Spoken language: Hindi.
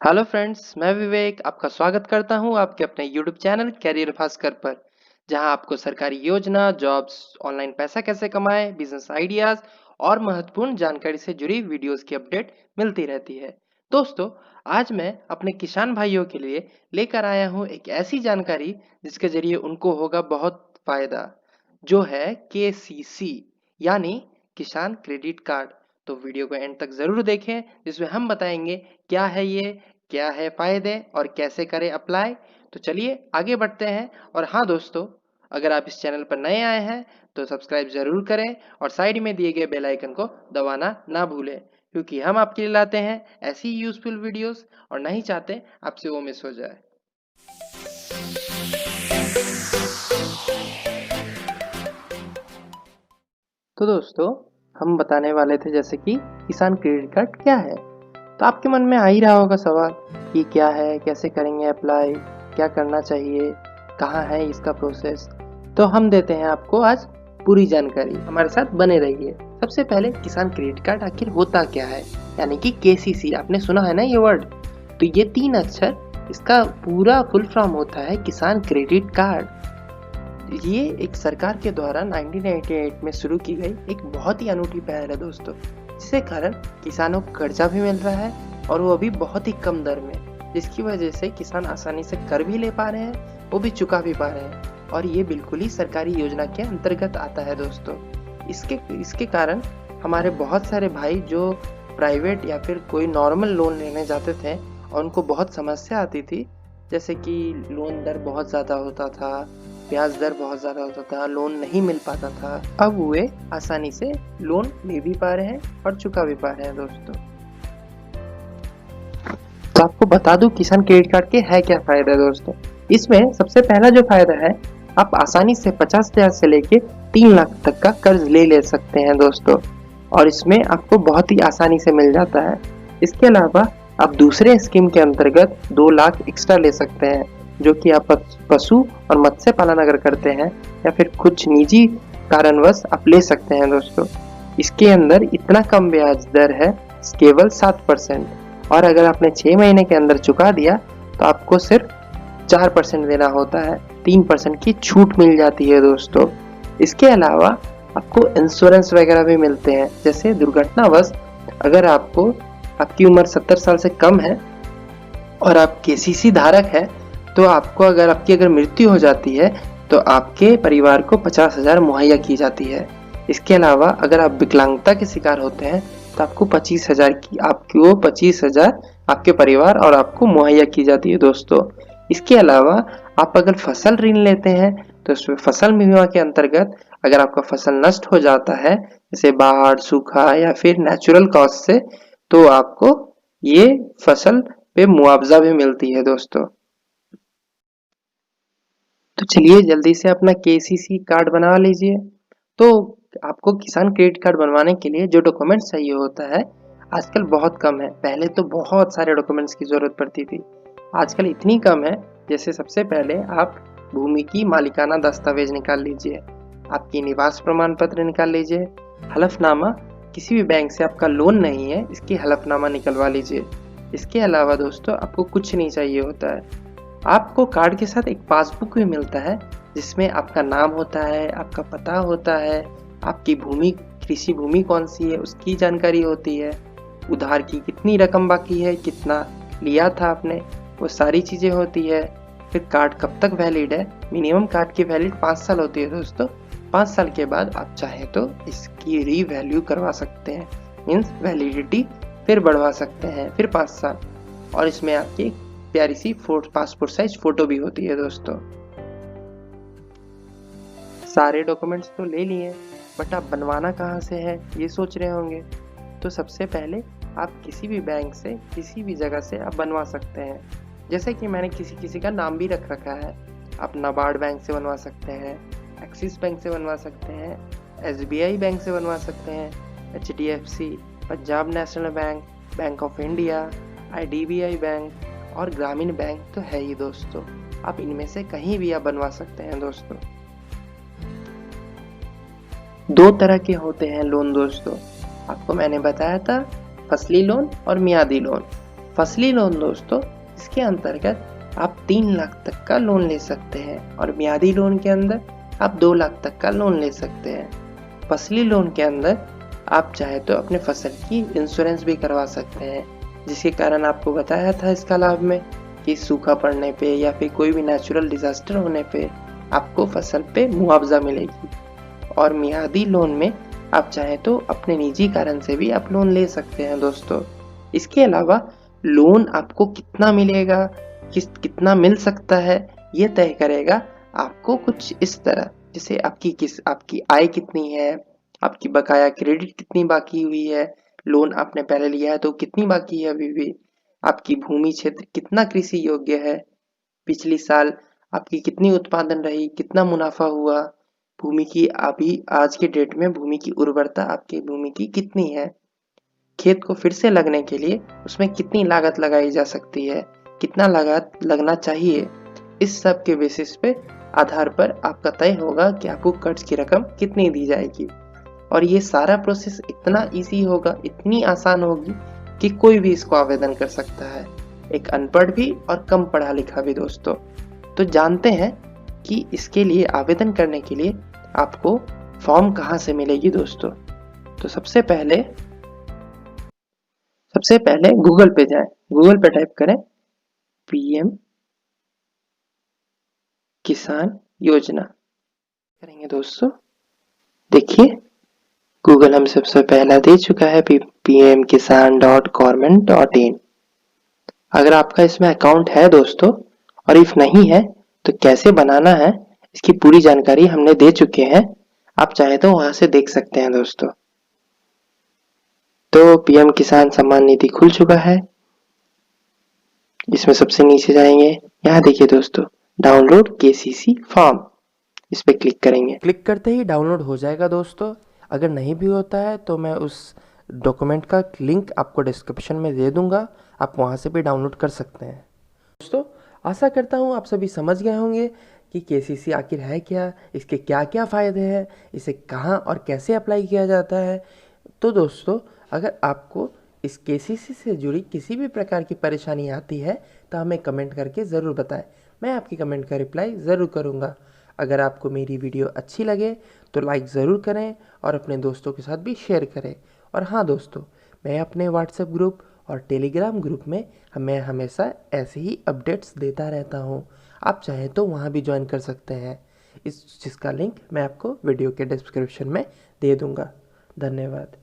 हेलो फ्रेंड्स, मैं विवेक आपका स्वागत करता हूं आपके अपने यूट्यूब चैनल कैरियर भास्कर पर, जहां आपको सरकारी योजना, जॉब्स, ऑनलाइन पैसा कैसे कमाएं, बिजनेस आइडियाज और महत्वपूर्ण जानकारी से जुड़ी वीडियोस की अपडेट मिलती रहती है। दोस्तों, आज मैं अपने किसान भाइयों के लिए लेकर आया हूं एक ऐसी जानकारी जिसके जरिए उनको होगा बहुत फायदा, जो है केसीसी यानी किसान क्रेडिट कार्ड। तो वीडियो को एंड तक जरूर देखें, जिसमें हम बताएंगे क्या है ये, क्या है फायदे और कैसे करें अप्लाई। तो चलिए आगे बढ़ते हैं। और हाँ दोस्तों, अगर आप इस चैनल पर नए आए हैं तो सब्सक्राइब जरूर करें और साइड में दिए गए बेल आइकन को दबाना ना भूलें, क्योंकि हम आपके लिए लाते हैं ऐसी यूजफुल वीडियोस और नहीं चाहते आपसे वो मिस हो जाए। तो दोस्तों, हम बताने वाले थे जैसे कि किसान क्रेडिट कार्ड क्या है। तो आपके मन में आ ही रहा होगा सवाल कि क्या है, कैसे करेंगे अप्लाई, क्या करना चाहिए, कहाँ है इसका प्रोसेस। तो हम देते हैं आपको आज पूरी जानकारी, हमारे साथ बने रहिए। सबसे पहले किसान क्रेडिट कार्ड आखिर होता क्या है, यानी कि केसीसी, आपने सुना है ना ये वर्ड। तो ये 3 अक्षर, इसका पूरा फुल फॉर्म होता है किसान क्रेडिट कार्ड। ये एक सरकार के द्वारा 1998 में शुरू की गई एक बहुत ही अनूठी पहल है दोस्तों, जिसके कारण किसानों को कर्जा भी मिल रहा है और वो भी बहुत ही कम दर में, जिसकी वजह से किसान आसानी से कर भी ले पा रहे हैं, वो भी चुका भी पा रहे हैं। और ये बिल्कुल ही सरकारी योजना के अंतर्गत आता है दोस्तों। इसके कारण हमारे बहुत सारे भाई जो प्राइवेट या फिर कोई नॉर्मल लोन लेने जाते थे और उनको बहुत समस्या आती थी, जैसे कि लोन दर बहुत ज़्यादा होता था, ब्याज दर बहुत ज़्यादा होता था, लोन नहीं मिल पाता था, अब वे आसानी से लोन ले भी पा रहे हैं और चुका भी पा रहे हैं दोस्तों। तो आपको बता दूं किसान क्रेडिट कार्ड के है क्या फायदा दोस्तों। इसमें सबसे पहला जो फायदा है, आप आसानी से 50,000 से लेके 3 लाख तक का कर्ज ले सकते हैं दोस्तों, और इसमें आपको बहुत ही आसानी से मिल जाता है। इसके अलावा आप दूसरे स्कीम के अंतर्गत 2 लाख एक्स्ट्रा ले सकते हैं, जो कि आप पशु और मत्स्य पालन अगर करते हैं या फिर कुछ निजी कारणवश आप ले सकते हैं दोस्तों। इसके अंदर इतना कम ब्याज दर है, केवल 7%, और अगर आपने 6 महीने के अंदर चुका दिया तो आपको सिर्फ 4% देना होता है, 3% की छूट मिल जाती है दोस्तों। इसके अलावा आपको इंश्योरेंस वगैरह भी मिलते हैं, जैसे दुर्घटनावश अगर आपकी उम्र 70 साल से कम है और आप केसीसी धारक है, तो आपको अगर मृत्यु हो जाती है तो आपके परिवार को 50,000 मुहैया की जाती है। इसके अलावा अगर आप विकलांगता के शिकार होते हैं तो आपको 25,000 आपके परिवार और आपको मुहैया की जाती है दोस्तों। इसके अलावा आप अगर फसल ऋण लेते हैं तो उसमें फसल बीमा के अंतर्गत अगर आपका फसल नष्ट हो जाता है, जैसे बाढ़, सूखा या फिर नेचुरल कॉज से, तो आपको ये फसल पे मुआवजा भी मिलती है दोस्तों। तो चलिए जल्दी से अपना केसीसी कार्ड बना लीजिए। तो आपको किसान क्रेडिट कार्ड बनवाने के लिए जो डॉक्यूमेंट्स चाहिए होता है, आजकल बहुत कम है। पहले तो बहुत सारे डॉक्यूमेंट्स की जरूरत पड़ती थी, आजकल इतनी कम है। जैसे सबसे पहले आप भूमि की मालिकाना दस्तावेज निकाल लीजिए, आपकी निवास प्रमाण पत्र निकाल लीजिए, हलफनामा, किसी भी बैंक से आपका लोन नहीं है इसकी हलफनामा निकलवा लीजिए। इसके अलावा दोस्तों आपको कुछ नहीं चाहिए होता है, आपको कार्ड के साथ एक पासबुक भी मिलता है, जिसमें आपका नाम होता है, आपका पता होता है, आपकी भूमि, कृषि भूमि कौन सी है उसकी जानकारी होती है, उधार की कितनी रकम बाकी है, कितना लिया था आपने, वो सारी चीज़ें होती है। फिर कार्ड कब तक वैलिड है, मिनिमम कार्ड की वैलिड 5 साल होती है दोस्तों। 5 साल के बाद आप चाहें तो इसकी रीवैल्यू करवा सकते हैं, मीन्स वैलिडिटी फिर बढ़वा सकते हैं, फिर 5 साल। और इसमें आपकी प्यारी सी पासपोर्ट साइज फोटो भी होती है दोस्तों। सारे डॉक्यूमेंट्स तो ले लिए, बट आप बनवाना कहाँ से है ये सोच रहे होंगे। तो सबसे पहले आप किसी भी बैंक से, किसी भी जगह से आप बनवा सकते हैं। जैसे कि मैंने किसी का नाम भी रख रखा है, आप नाबार्ड बैंक से बनवा सकते हैं, एक्सिस बैंक से बनवा सकते हैं, SBI बैंक से बनवा सकते हैं, HDFC, Punjab national bank, bank of India, IDBI bank और ग्रामीण बैंक तो है ही दोस्तों। आप इनमें से कहीं भी आप बनवा सकते हैं दोस्तों। 2 तरह के होते हैं लोन दोस्तों, आपको मैंने बताया था, फसली लोन और मियादी लोन। फसली लोन दोस्तों, इसके अंतर्गत आप 3 लाख तक का लोन ले सकते हैं और मियादी लोन के अंदर आप 2 लाख तक का लोन ले सकते हैं। फसली लोन के अंदर आप चाहे तो अपने फसल की इंश्योरेंस भी करवा सकते हैं, जिसके कारण आपको बताया था इसका लाभ में कि सूखा पड़ने पे या फिर कोई भी नेचुरल डिजास्टर होने पे आपको फसल पे मुआवजा मिलेगी। और मियादी लोन में आप चाहे तो अपने निजी कारण से भी आप लोन ले सकते हैं दोस्तों। इसके अलावा लोन आपको कितना मिलेगा, कितना मिल सकता है, ये तय करेगा आपको कुछ इस तरह, जैसे आपकी आय कितनी है, आपकी बकाया क्रेडिट कितनी बाकी हुई है, लोन आपने पहले लिया है तो कितनी बाकी है अभी भी, आपकी भूमि क्षेत्र कितना कृषि योग्य है, पिछली साल आपकी कितनी उत्पादन रही, कितना मुनाफा हुआ, भूमि की अभी आज के डेट में भूमि की उर्वरता आपकी भूमि की कितनी है, खेत को फिर से लगने के लिए उसमें कितनी लागत लगाई जा सकती है, कितना लागत लगना चाहिए। इस सब के बेसिस पे आधार पर आपका तय होगा कि आपको कर्ज की रकम कितनी दी जाएगी। और ये सारा प्रोसेस इतना इजी होगा, इतनी आसान होगी कि कोई भी इसको आवेदन कर सकता है, एक अनपढ़ भी और कम पढ़ा लिखा भी दोस्तों। तो जानते हैं कि इसके लिए आवेदन करने के लिए आपको फॉर्म कहाँ से मिलेगी दोस्तों। तो सबसे पहले गूगल पे जाएं, गूगल पे टाइप करें पीएम किसान योजना करेंगे दोस्तों। देखिए गूगल हम सबसे पहला दे चुका है pmkisan.government.in। अगर आपका इसमें अकाउंट है दोस्तों और इफ नहीं है तो कैसे बनाना है इसकी पूरी जानकारी हमने दे चुके हैं, आप चाहे तो वहां से देख सकते हैं दोस्तों। तो पीएम किसान सम्मान निधि खुल चुका है, इसमें सबसे नीचे जाएंगे, यहाँ देखिए दोस्तों डाउनलोड केसीसी फॉर्म, इस पे क्लिक करेंगे। क्लिक करते ही डाउनलोड हो जाएगा दोस्तों। अगर नहीं भी होता है तो मैं उस डॉक्यूमेंट का लिंक आपको डिस्क्रिप्शन में दे दूंगा, आप वहां से भी डाउनलोड कर सकते हैं दोस्तों। आशा करता हूँ आप सभी समझ गए होंगे कि केसीसी आखिर है क्या, इसके क्या क्या फ़ायदे हैं, इसे कहाँ और कैसे अप्लाई किया जाता है। तो दोस्तों अगर आपको इस केसीसी से जुड़ी किसी भी प्रकार की परेशानी आती है तो हमें कमेंट करके ज़रूर बताएं, मैं आपकी कमेंट का रिप्लाई ज़रूर करूँगा। अगर आपको मेरी वीडियो अच्छी लगे तो लाइक ज़रूर करें और अपने दोस्तों के साथ भी शेयर करें। और हाँ दोस्तों, मैं अपने व्हाट्सएप ग्रुप और टेलीग्राम ग्रुप में मैं हमेशा ऐसे ही अपडेट्स देता रहता हूँ, आप चाहें तो वहाँ भी ज्वाइन कर सकते हैं, जिसका लिंक मैं आपको वीडियो के डिस्क्रिप्शन में दे दूँगा। धन्यवाद।